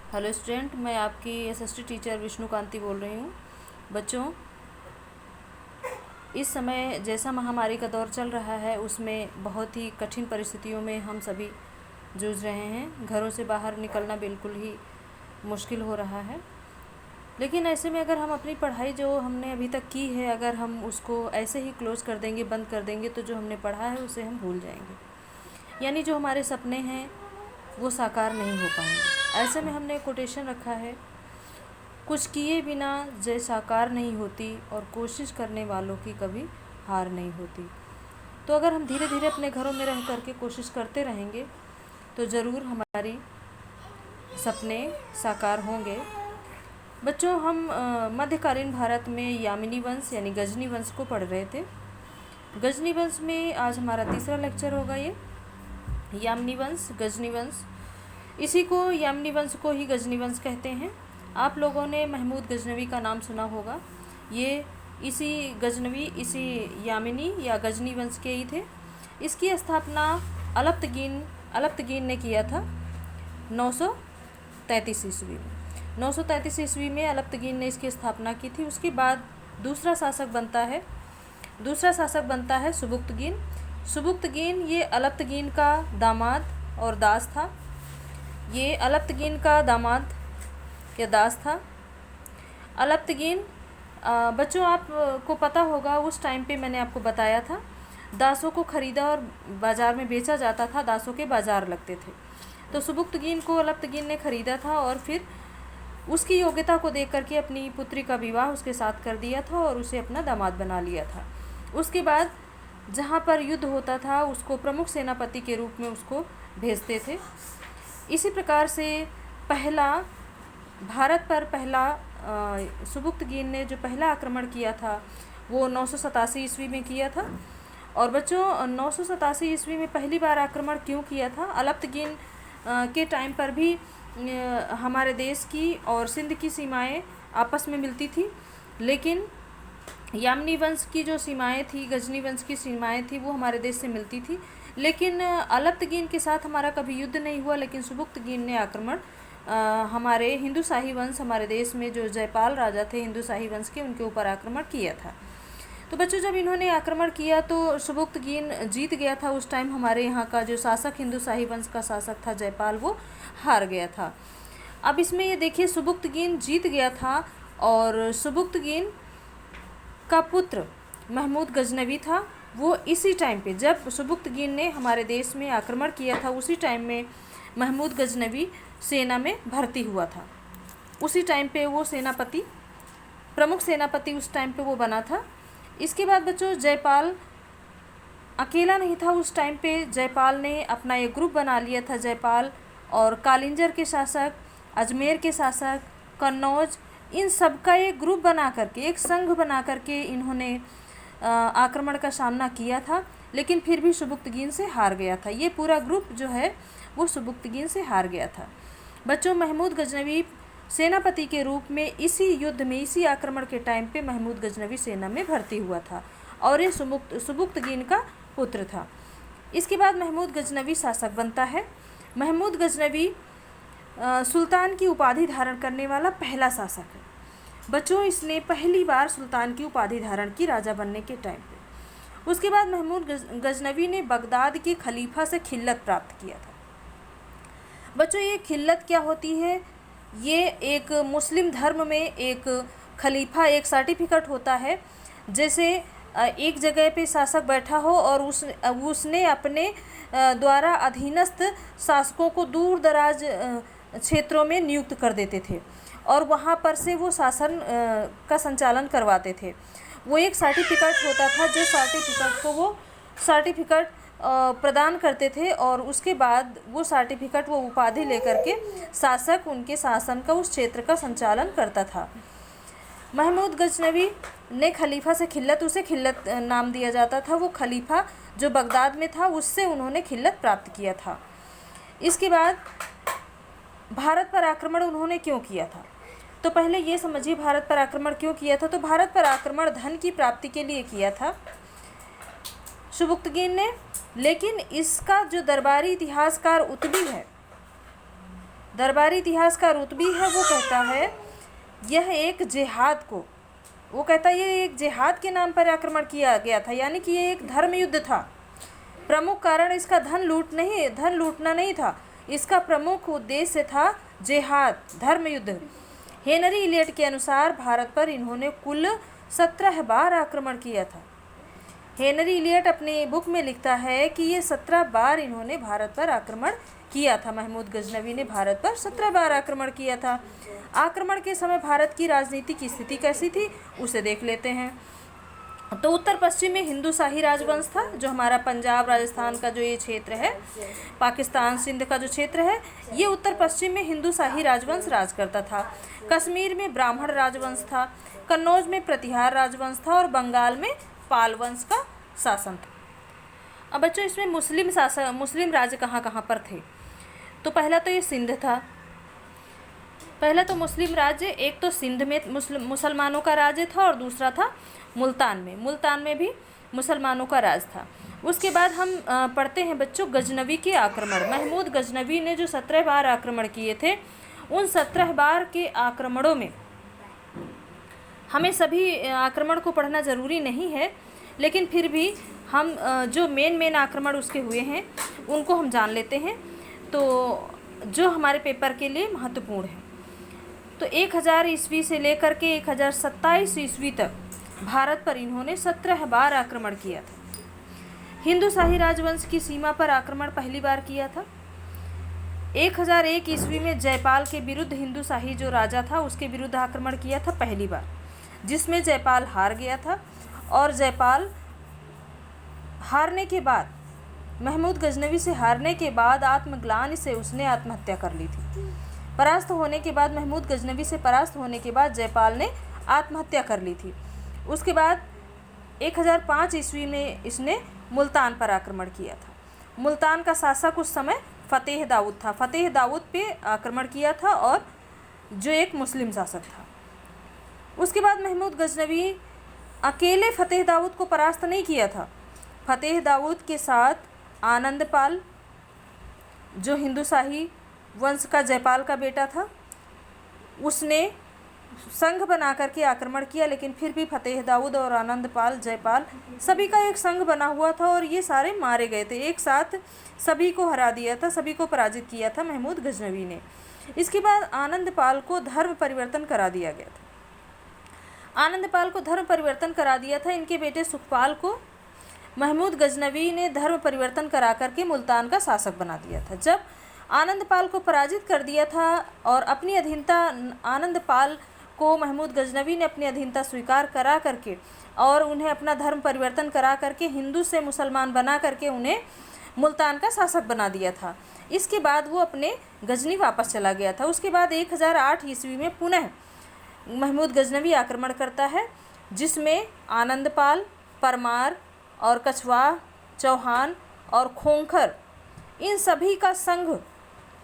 Hello student, मैं आपकी SST teacher विष्णुकांति बोल रही हूँ। बच्चों, इस समय जैसा महामारी का दौर चल रहा है उसमें बहुत ही कठिन परिस्थितियों में हम सभी जूझ रहे हैं। घरों से बाहर निकलना बिल्कुल ही मुश्किल हो रहा है। लेकिन ऐसे में अगर हम अपनी पढ़ाई जो हमने अभी तक की है, अगर हम उसको ऐसे ही क्लोज़ कर देंगे, बंद कर देंगे, तो जो हमने पढ़ा है उसे हम भूल जाएंगे। यानी जो हमारे सपने हैं वो साकार नहीं हो पाएंगे। ऐसे में हमने कोटेशन रखा है, कुछ किए बिना जय साकार नहीं होती और कोशिश करने वालों की कभी हार नहीं होती। तो अगर हम धीरे धीरे अपने घरों में रह करके कोशिश करते रहेंगे तो ज़रूर हमारी सपने साकार होंगे। बच्चों, हम मध्यकालीन भारत में यामिनी वंश यानी गजनी वंश को पढ़ रहे थे। गजनी वंश में आज हमारा तीसरा लेक्चर होगा। ये यामिनी वंश, गजनी वंश, इसी को यामिनी वंश को ही गजनी वंश कहते हैं। आप लोगों ने महमूद गजनवी का नाम सुना होगा। ये इसी यामिनी या गजनी वंश के ही थे। इसकी स्थापना अलप्तगीन ने किया था 933 ईस्वी में। 933 ईस्वी में अलप्तगीन ने इसकी स्थापना की थी। उसके बाद दूसरा शासक बनता है सुबुक्तगीन। सुबुक्तगीन ये अलप्तगीन का दामाद और दास था। ये अलप्तगीन का दामाद या दास था। अलप्तगीन, बच्चों आपको पता होगा उस टाइम पे मैंने आपको बताया था, दासों को ख़रीदा और बाज़ार में बेचा जाता था। दासों के बाज़ार लगते थे। तो सुबुक्तगीन को अलप्तगीन ने ख़रीदा था और फिर उसकी योग्यता को देख करके अपनी पुत्री का विवाह उसके साथ कर दिया था और उसे अपना दामाद बना लिया था। उसके बाद जहाँ पर युद्ध होता था उसको प्रमुख सेनापति के रूप में उसको भेजते थे। इसी प्रकार से भारत पर सुबुक्तगीन ने जो पहला आक्रमण किया था वो 987 ईस्वी में किया था। और बच्चों, 987 ईस्वी में पहली बार आक्रमण क्यों किया था? अलप्तगीन के टाइम पर भी हमारे देश की और सिंध की सीमाएं आपस में मिलती थी, लेकिन यामिनी वंश की जो सीमाएं थी, गजनी वंश की सीमाएं थी, वो हमारे देश से मिलती थी। लेकिन अलप्तगीन के साथ हमारा कभी युद्ध नहीं हुआ, लेकिन सुबुक्तगीन ने आक्रमण हमारे हिंदू शाही वंश, हमारे देश में जो जयपाल राजा थे हिंदू शाही वंश के, उनके ऊपर आक्रमण किया था। तो बच्चों, जब इन्होंने आक्रमण किया तो सुबुक्तगीन जीत गया था। उस टाइम हमारे यहाँ का जो शासक, हिंदू शाही वंश का शासक था जयपाल, वो हार गया था। अब इसमें ये देखिए, सुबुक्तगीन जीत गया था और सुबुक्तगीन का पुत्र महमूद गजनवी था। वो इसी टाइम पे, जब सुबुक्तगीन ने हमारे देश में आक्रमण किया था, उसी टाइम में महमूद गजनवी सेना में भर्ती हुआ था। उसी टाइम पे वो प्रमुख सेनापति उस टाइम पे वो बना था। इसके बाद बच्चों, जयपाल अकेला नहीं था। उस टाइम पे जयपाल ने अपना एक ग्रुप बना लिया था। जयपाल और कालिंजर के शासक, अजमेर के शासक, कन्नौज, इन सब का एक ग्रुप बना करके, एक संघ बना करके इन्होंने आक्रमण का सामना किया था, लेकिन फिर भी सुबुक्तगीन से हार गया था। ये पूरा ग्रुप जो है वो सुबुक्तगीन से हार गया था। बच्चों, महमूद गजनवी सेनापति के रूप में इसी युद्ध में, इसी आक्रमण के टाइम पे महमूद गजनवी सेना में भर्ती हुआ था और ये सुबुक्तगीन का पुत्र था। इसके बाद महमूद गजनवी शासक बनता है। महमूद गजनवी सुल्तान की उपाधि धारण करने वाला पहला शासक है। बच्चों, इसने पहली बार सुल्तान की उपाधि धारण की राजा बनने के टाइम पे। उसके बाद महमूद गजनवी ने बगदाद के खलीफा से खिल्लत प्राप्त किया था। बच्चों, ये खिल्लत क्या होती है? ये एक मुस्लिम धर्म में एक खलीफा, एक सर्टिफिकेट होता है। जैसे एक जगह पे शासक बैठा हो और उसने अपने द्वारा अधीनस्थ शासकों को दूर दराज क्षेत्रों में नियुक्त कर देते थे और वहाँ पर से वो शासन का संचालन करवाते थे। वो एक सर्टिफिकेट होता था, जो सर्टिफिकेट प्रदान करते थे और उसके बाद वो सर्टिफिकेट, वो उपाधि लेकर के शासक उनके शासन का, उस क्षेत्र का संचालन करता था। महमूद गजनवी ने खलीफा से उसे खिल्लत नाम दिया जाता था। वो खलीफा जो बगदाद में था उससे उन्होंने खिल्लत प्राप्त किया था। इसके बाद भारत पर आक्रमण उन्होंने क्यों किया था? तो पहले ये समझिए, भारत पर आक्रमण क्यों किया था। तो भारत पर आक्रमण धन की प्राप्ति के लिए किया था सुबुक्तगीन ने। लेकिन इसका जो दरबारी इतिहासकार उतबी है, दरबारी इतिहास का रुतबी है वो कहता है यह एक जिहाद को, वो कहता है ये एक जिहाद के नाम पर आक्रमण किया गया था, यानी कि ये एक धर्म युद्ध था। प्रमुख कारण इसका धन लूटना नहीं था, इसका प्रमुख उद्देश्य था जिहाद, धर्म युद्ध। हेनरी इलियट के अनुसार भारत पर इन्होंने कुल 17 बार आक्रमण किया था। हेनरी इलियट अपनी बुक में लिखता है कि ये 17 बार इन्होंने भारत पर आक्रमण किया था। महमूद गजनवी ने भारत पर 17 बार आक्रमण किया था। आक्रमण के समय भारत की राजनीति की स्थिति कैसी थी उसे देख लेते हैं। तो उत्तर पश्चिम में हिंदू शाही राजवंश था, जो हमारा पंजाब राजस्थान का जो ये क्षेत्र है, पाकिस्तान सिंध का जो क्षेत्र है, ये उत्तर पश्चिम में हिंदू शाही राजवंश राज करता था। कश्मीर में ब्राह्मण राजवंश था, कन्नौज में प्रतिहार राजवंश था और बंगाल में पाल वंश का शासन था। अब बच्चों इसमें मुस्लिम राज्य कहाँ कहाँ पर थे? तो पहला तो ये सिंध था। पहला तो मुस्लिम राज्य, एक तो सिंध में मुसलमानों का राज्य था और दूसरा था मुल्तान में भी मुसलमानों का राज था। उसके बाद हम पढ़ते हैं बच्चों गजनवी के आक्रमण। महमूद गजनवी ने जो 17 बार आक्रमण किए थे, उन 17 बार के आक्रमणों में हमें सभी आक्रमण को पढ़ना ज़रूरी नहीं है, लेकिन फिर भी हम जो मेन आक्रमण उसके हुए हैं उनको हम जान लेते हैं, तो जो हमारे पेपर के लिए महत्वपूर्ण है। तो 1000 ईस्वी से लेकर के 1027 ईस्वी तक भारत पर इन्होंने 17 बार आक्रमण किया था। हिंदू शाही राजवंश की सीमा पर आक्रमण पहली बार किया था। 1001 ईस्वी में जयपाल के विरुद्ध हिंदू शाही जो राजा था उसके विरुद्ध आक्रमण किया था पहली बार, जिसमें जयपाल हार गया था। और जयपाल हारने के बाद, महमूद गजनवी से हारने के बाद आत्मग्लानि से उसने आत्महत्या कर ली थी। परास्त होने के बाद, महमूद गजनवी से परास्त होने के बाद जयपाल ने आत्महत्या कर ली थी। उसके बाद 1005 ईस्वी में इसने मुल्तान पर आक्रमण किया था। मुल्तान का शासक उस समय फतेह दाऊद था। फतेह दाऊद पे आक्रमण किया था और जो एक मुस्लिम शासक था। उसके बाद महमूद गजनवी अकेले फतेह दाऊद को परास्त नहीं किया था। फतेह दाऊद के साथ आनंदपाल, जो हिंदू शाही वंश का जयपाल का बेटा था, उसने संघ बना करके आक्रमण किया, लेकिन फिर भी फतेह दाऊद और आनंदपाल, जयपाल सभी का एक संघ बना हुआ था और ये सारे मारे गए थे। एक साथ सभी को हरा दिया था, सभी को पराजित किया था महमूद गजनवी ने। इसके बाद आनंदपाल को धर्म परिवर्तन करा दिया गया था। आनंदपाल को धर्म परिवर्तन करा दिया था। इनके बेटे सुखपाल को महमूद गजनवी ने धर्म परिवर्तन करा करके मुल्तान का शासक बना दिया था। जब आनंदपाल को पराजित कर दिया था और अपनी अधीनता, आनंदपाल को महमूद गजनवी ने अपनी अधीनता स्वीकार करा करके और उन्हें अपना धर्म परिवर्तन करा करके हिंदू से मुसलमान बना करके उन्हें मुल्तान का शासक बना दिया था। इसके बाद वो अपने गजनी वापस चला गया था। उसके बाद 1008 ईस्वी में पुनः महमूद गजनवी आक्रमण करता है, जिसमें आनंदपाल, परमार और कछवाह, चौहान और खोंखर, इन सभी का संघ,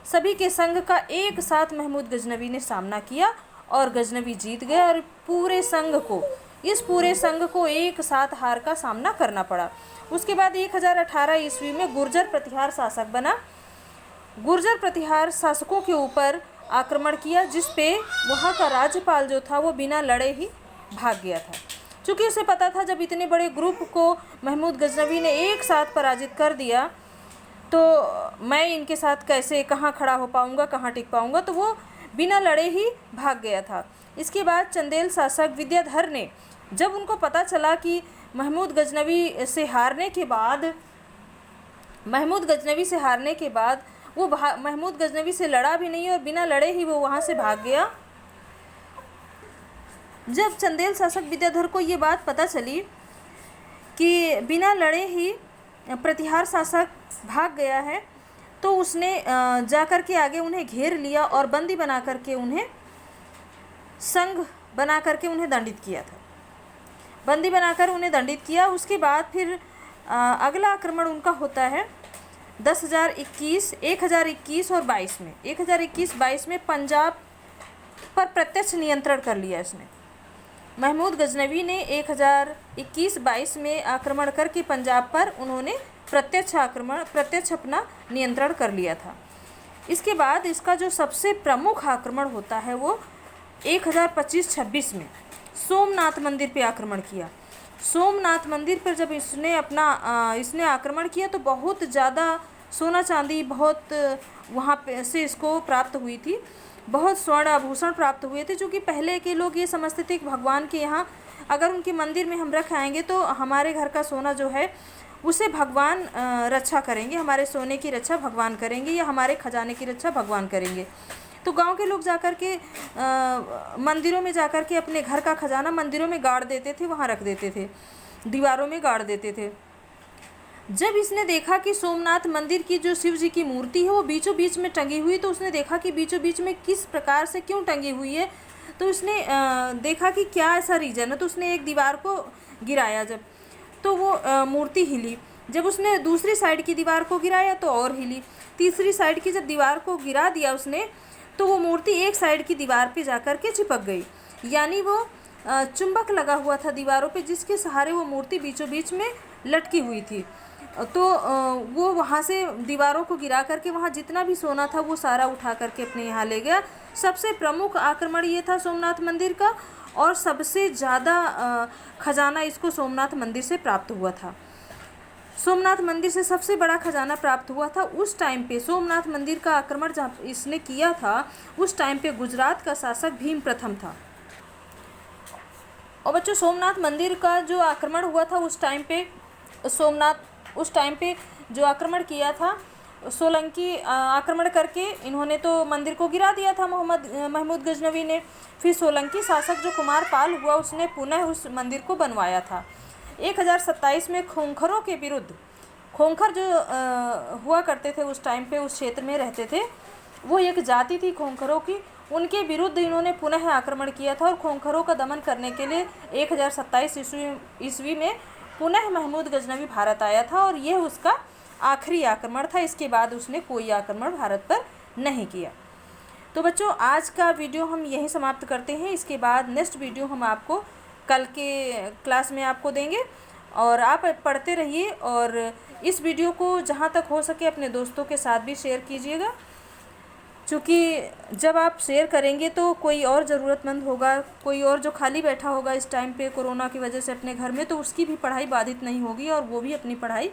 सभी के संघ का एक साथ महमूद गजनवी ने सामना किया और गजनवी जीत गया और इस पूरे संघ को एक साथ हार का सामना करना पड़ा। उसके बाद 1018 ईस्वी में गुर्जर प्रतिहार शासक बना। गुर्जर प्रतिहार शासकों के ऊपर आक्रमण किया, जिस पे वहाँ का राज्यपाल जो था वो बिना लड़े ही भाग गया था। चूँकि उसे पता था जब इतने बड़े ग्रुप को महमूद गजनवी ने एक साथ पराजित कर दिया तो मैं इनके साथ कैसे, कहाँ खड़ा हो पाऊँगा, कहाँ टिक पाऊँगा, तो वो बिना लड़े ही भाग गया था। इसके बाद चंदेल शासक विद्याधर ने, जब उनको पता चला कि महमूद गजनवी से हारने के बाद वो महमूद गजनवी से लड़ा भी नहीं और बिना लड़े ही वो वहाँ से भाग गया। जब चंदेल शासक विद्याधर को ये बात पता चली कि बिना लड़े ही प्रतिहार शासक भाग गया है, तो उसने जाकर के आगे उन्हें घेर लिया और बंदी बना करके उन्हें संघ बना करके उन्हें दंडित किया था। बंदी बनाकर उन्हें दंडित किया। उसके बाद फिर अगला आक्रमण उनका होता है 1021 और 22 में। 1021-22 में पंजाब पर प्रत्यक्ष नियंत्रण कर लिया इसने। महमूद गजनवी ने 1021-22 में आक्रमण करके पंजाब पर उन्होंने प्रत्यक्ष अपना नियंत्रण कर लिया था। इसके बाद इसका जो सबसे प्रमुख आक्रमण होता है वो 1025-26 में सोमनाथ मंदिर पे आक्रमण किया। सोमनाथ मंदिर पर जब इसने आक्रमण किया तो बहुत ज़्यादा सोना चांदी बहुत वहाँ पे से इसको प्राप्त हुई थी, बहुत स्वर्ण आभूषण प्राप्त हुए थे, क्योंकि पहले के लोग ये समझते थे कि भगवान के यहाँ अगर उनके मंदिर में हम रख आएंगे तो हमारे घर का सोना जो है उसे भगवान रक्षा करेंगे, हमारे सोने की रक्षा भगवान करेंगे या हमारे खजाने की रक्षा भगवान करेंगे। तो गांव के लोग जाकर के मंदिरों में जाकर के अपने घर का खजाना मंदिरों में गाड़ देते थे, वहाँ रख देते थे, दीवारों में गाड़ देते थे। जब इसने देखा कि सोमनाथ मंदिर की जो शिव जी की मूर्ति है वो बीचों बीच में टंगी हुई, तो उसने देखा कि बीचों बीच में किस प्रकार से क्यों टंगी हुई है। तो उसने देखा कि क्या ऐसा रीज़न है, तो उसने एक दीवार को गिराया जब, तो वो मूर्ति हिली। जब उसने दूसरी साइड की दीवार को गिराया तो और हिली। तीसरी साइड की जब दीवार को गिरा दिया उसने तो वो मूर्ति एक साइड की दीवार पे जाकर के चिपक गई, यानी वो चुंबक लगा हुआ था दीवारों पे, जिसके सहारे वो मूर्ति बीचों बीच में लटकी हुई थी। तो वो वहाँ से दीवारों को गिरा करके वहाँ जितना भी सोना था वो सारा उठा करके अपने यहाँ ले गया। सबसे प्रमुख आक्रमण ये था सोमनाथ मंदिर का, और सबसे ज़्यादा खजाना इसको सोमनाथ मंदिर से प्राप्त हुआ था। सोमनाथ मंदिर से सबसे बड़ा खजाना प्राप्त हुआ था। उस टाइम पे सोमनाथ मंदिर का आक्रमण जहाँ इसने किया था उस टाइम पे गुजरात का शासक भीम प्रथम था। और बच्चों सोमनाथ मंदिर का जो आक्रमण हुआ था उस टाइम पे जो आक्रमण किया था सोलंकी आक्रमण करके इन्होंने तो मंदिर को गिरा दिया था महमूद गजनवी ने। फिर सोलंकी शासक जो कुमार पाल हुआ उसने पुनः उस मंदिर को बनवाया था। 1027 में खोंखरों के विरुद्ध, खोंखर जो हुआ करते थे उस टाइम पे उस क्षेत्र में रहते थे, वो एक जाति थी खोंखरों की, उनके विरुद्ध इन्होंने पुनः आक्रमण किया था। और खोंखरों का दमन करने के लिए 1027 ईस्वी में पुनः महमूद गजनवी भारत आया था, और यह उसका आखिरी आक्रमण था। इसके बाद उसने कोई आक्रमण भारत पर नहीं किया। तो बच्चों आज का वीडियो हम यहीं समाप्त करते हैं। इसके बाद नेक्स्ट वीडियो हम आपको कल के क्लास में आपको देंगे, और आप पढ़ते रहिए, और इस वीडियो को जहाँ तक हो सके अपने दोस्तों के साथ भी शेयर कीजिएगा, क्योंकि जब आप शेयर करेंगे तो कोई और ज़रूरतमंद होगा, कोई और जो खाली बैठा होगा इस टाइम पे कोरोना की वजह से अपने घर में, तो उसकी भी पढ़ाई बाधित नहीं होगी और वो भी अपनी पढ़ाई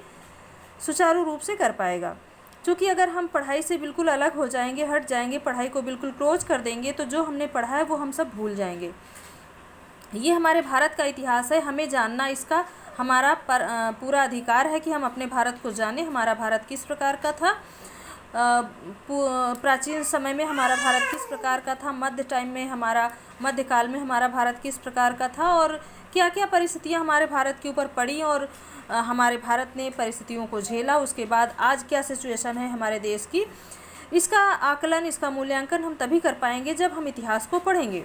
सुचारू रूप से कर पाएगा। क्योंकि अगर हम पढ़ाई से बिल्कुल अलग हो जाएंगे, हट जाएंगे, पढ़ाई को बिल्कुल क्लोज कर देंगे, तो जो हमने पढ़ा है वो हम सब भूल जाएंगे। ये हमारे भारत का इतिहास है, हमें जानना इसका हमारा पूरा अधिकार है कि हम अपने भारत को जानें। हमारा भारत किस प्रकार का था, प्राचीन समय में हमारा भारत किस प्रकार का था, मध्यकाल में हमारा भारत किस प्रकार का था, और क्या क्या परिस्थितियां हमारे भारत के ऊपर पड़ी, और हमारे भारत ने परिस्थितियों को झेला। उसके बाद आज क्या सिचुएशन है हमारे देश की, इसका आकलन, इसका मूल्यांकन हम तभी कर पाएंगे जब हम इतिहास को पढ़ेंगे।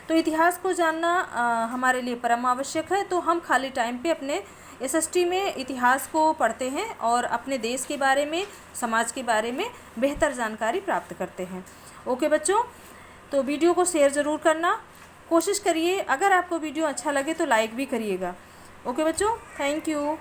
तो इतिहास को जानना हमारे लिए परम आवश्यक है। तो हम खाली टाइम पे अपने एसएसटी में इतिहास को पढ़ते हैं और अपने देश के बारे में, समाज के बारे में बेहतर जानकारी प्राप्त करते हैं। ओके बच्चों, तो वीडियो को शेयर ज़रूर करना, कोशिश करिए। अगर आपको वीडियो अच्छा लगे तो लाइक भी करिएगा। ओके बच्चों, थैंक यू।